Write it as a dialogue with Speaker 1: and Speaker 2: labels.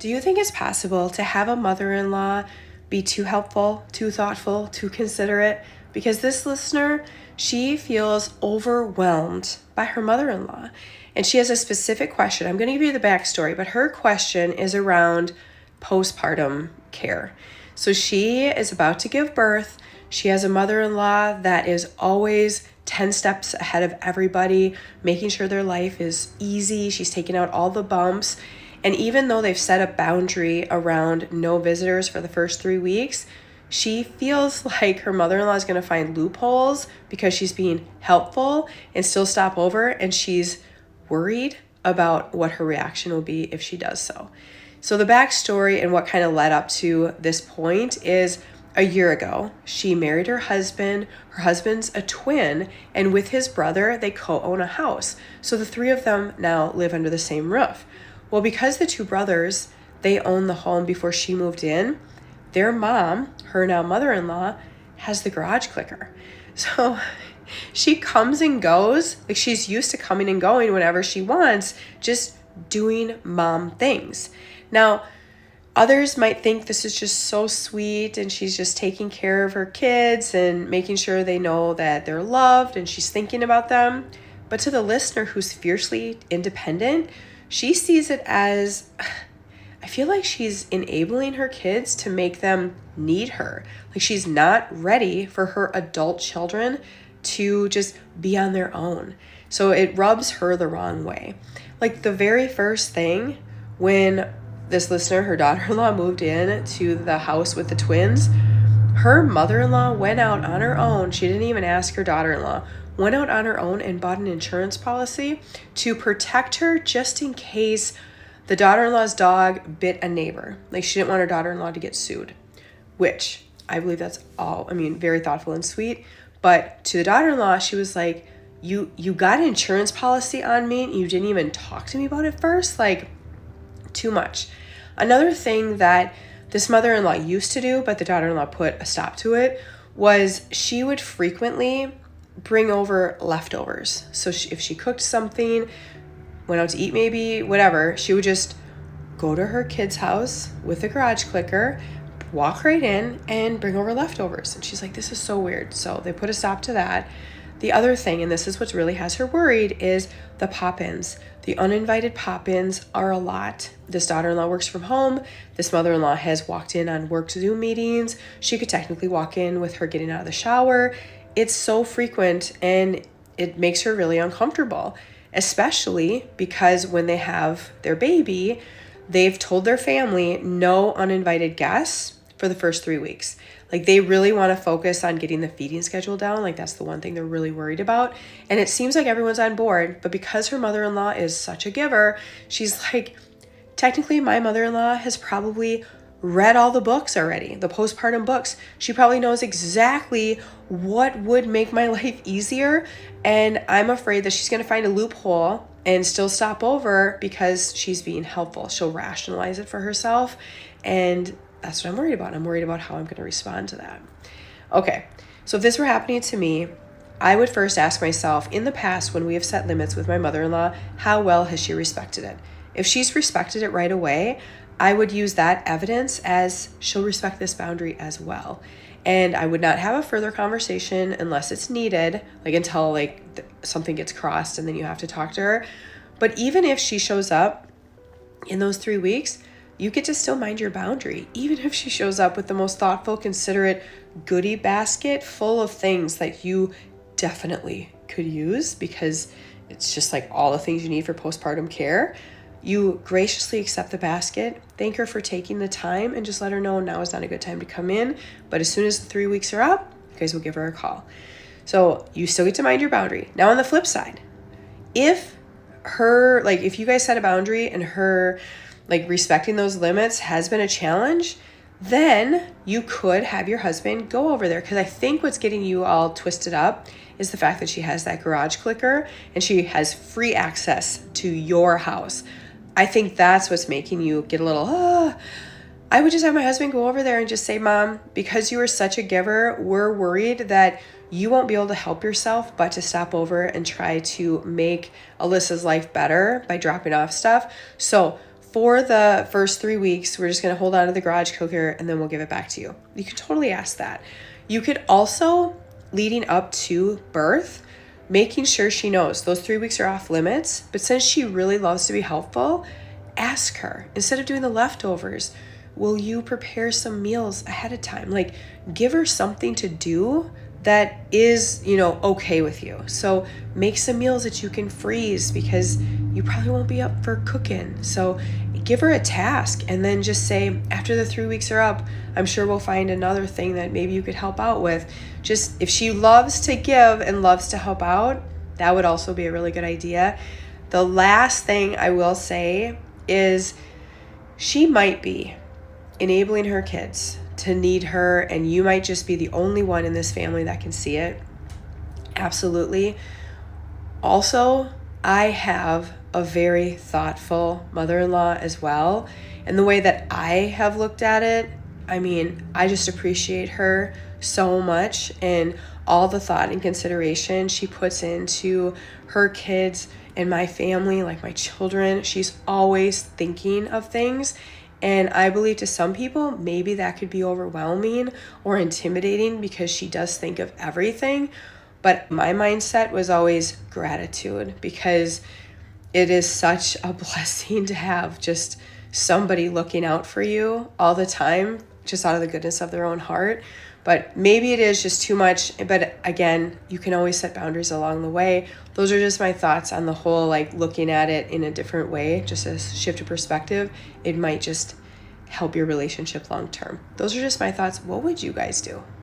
Speaker 1: Do you think it's possible to have a mother-in-law be too helpful, too thoughtful, too considerate? Because this listener, she feels overwhelmed by her mother-in-law. And she has a specific question. I'm going to give you the backstory, but her question is around postpartum care. So she is about to give birth. She has a mother-in-law that is always 10 steps ahead of everybody, making sure their life is easy. She's taking out all the bumps. And even though they've set a boundary around no visitors for the first 3 weeks, she feels like her mother-in-law is going to find loopholes because she's being helpful and still stop over, and she's worried about what her reaction will be if she does so. So the backstory and what kind of led up to this point is a year ago, she married her husband. Her husband's a twin, and with his brother, they co-own a house. So the three of them now live under the same roof. Well, because the two brothers, they owned the home before she moved in, their mom, her now mother-in-law, has the garage clicker. So she comes and goes, like she's used to coming and going whenever she wants, just doing mom things. Now, others might think this is just so sweet and she's just taking care of her kids and making sure they know that they're loved and she's thinking about them. But to the listener who's fiercely independent, she sees it as, I feel like she's enabling her kids to make them need her. Like she's not ready for her adult children to just be on their own. So it rubs her the wrong way. Like the very first thing when this listener, her daughter-in-law, moved in to the house with the twins, her mother-in-law went out on her own. She didn't even ask her daughter-in-law. Went out on her own and bought an insurance policy to protect her just in case the daughter-in-law's dog bit a neighbor. Like she didn't want her daughter-in-law to get sued, which I believe that's all, very thoughtful and sweet. But to the daughter-in-law, she was like, you got an insurance policy on me and you didn't even talk to me about it first? Like, too much. Another thing that this mother-in-law used to do, but the daughter-in-law put a stop to it, was she would frequently bring over leftovers. So if she cooked something, went out to eat maybe, whatever, she would just go to her kid's house with the garage clicker, walk right in and bring over leftovers. And she's like, this is so weird. So they put a stop to that. The other thing, and this is what really has her worried, is the pop-ins. The uninvited pop-ins are a lot. This daughter-in-law works from home. This mother-in-law has walked in on work Zoom meetings. She could technically walk in with her getting out of the shower. It's so frequent and it makes her really uncomfortable, especially because when they have their baby, they've told their family no uninvited guests for the first 3 weeks. Like they really want to focus on getting the feeding schedule down. Like that's the one thing they're really worried about. And it seems like everyone's on board, but because her mother-in-law is such a giver, she's like, technically my mother-in-law has probably read all the books already, the postpartum books. She probably knows exactly what would make my life easier. And I'm afraid that she's going to find a loophole and still stop over because she's being helpful. She'll rationalize it for herself. And that's what I'm worried about. I'm worried about how I'm going to respond to that. Okay, so if this were happening to me, I would first ask myself, in the past when we have set limits with my mother-in-law, how well has she respected it? If she's respected it right away, I would use that evidence as she'll respect this boundary as well. And I would not have a further conversation unless it's needed, like until something gets crossed and then you have to talk to her. But even if she shows up in those 3 weeks, you get to still mind your boundary. Even if she shows up with the most thoughtful, considerate goodie basket full of things that you definitely could use because it's just like all the things you need for postpartum care, you graciously accept the basket, thank her for taking the time, and just let her know now is not a good time to come in. But as soon as the 3 weeks are up, you guys will give her a call. So you still get to mind your boundary. Now on the flip side, if you guys set a boundary and her respecting those limits has been a challenge, then you could have your husband go over there. Because I think what's getting you all twisted up is the fact that she has that garage clicker and she has free access to your house. I think that's what's making you get a little, I would just have my husband go over there and just say, Mom, because you are such a giver, we're worried that you won't be able to help yourself but to stop over and try to make Alyssa's life better by dropping off stuff. So for the first 3 weeks, we're just going to hold on to the garage cooker and then we'll give it back to you. You could totally ask that. You could also, leading up to birth, making sure she knows those 3 weeks are off limits, but since she really loves to be helpful, ask her, instead of doing the leftovers, will you prepare some meals ahead of time? Like, give her something to do that is, okay with you. So make some meals that you can freeze because you probably won't be up for cooking. So give her a task and then just say, after the 3 weeks are up, I'm sure we'll find another thing that maybe you could help out with. Just if she loves to give and loves to help out, that would also be a really good idea. The last thing I will say is she might be enabling her kids to need her, and you might just be the only one in this family that can see it. Absolutely. Also, I have a very thoughtful mother-in-law as well. And the way that I have looked at it, I just appreciate her so much and all the thought and consideration she puts into her kids and my family, like my children. She's always thinking of things. And I believe to some people, maybe that could be overwhelming or intimidating because she does think of everything. But my mindset was always gratitude, because it is such a blessing to have just somebody looking out for you all the time, just out of the goodness of their own heart. But maybe it is just too much. But again, you can always set boundaries along the way. Those are just my thoughts on the whole, like looking at it in a different way, just a shift of perspective. It might just help your relationship long term. Those are just my thoughts. What would you guys do?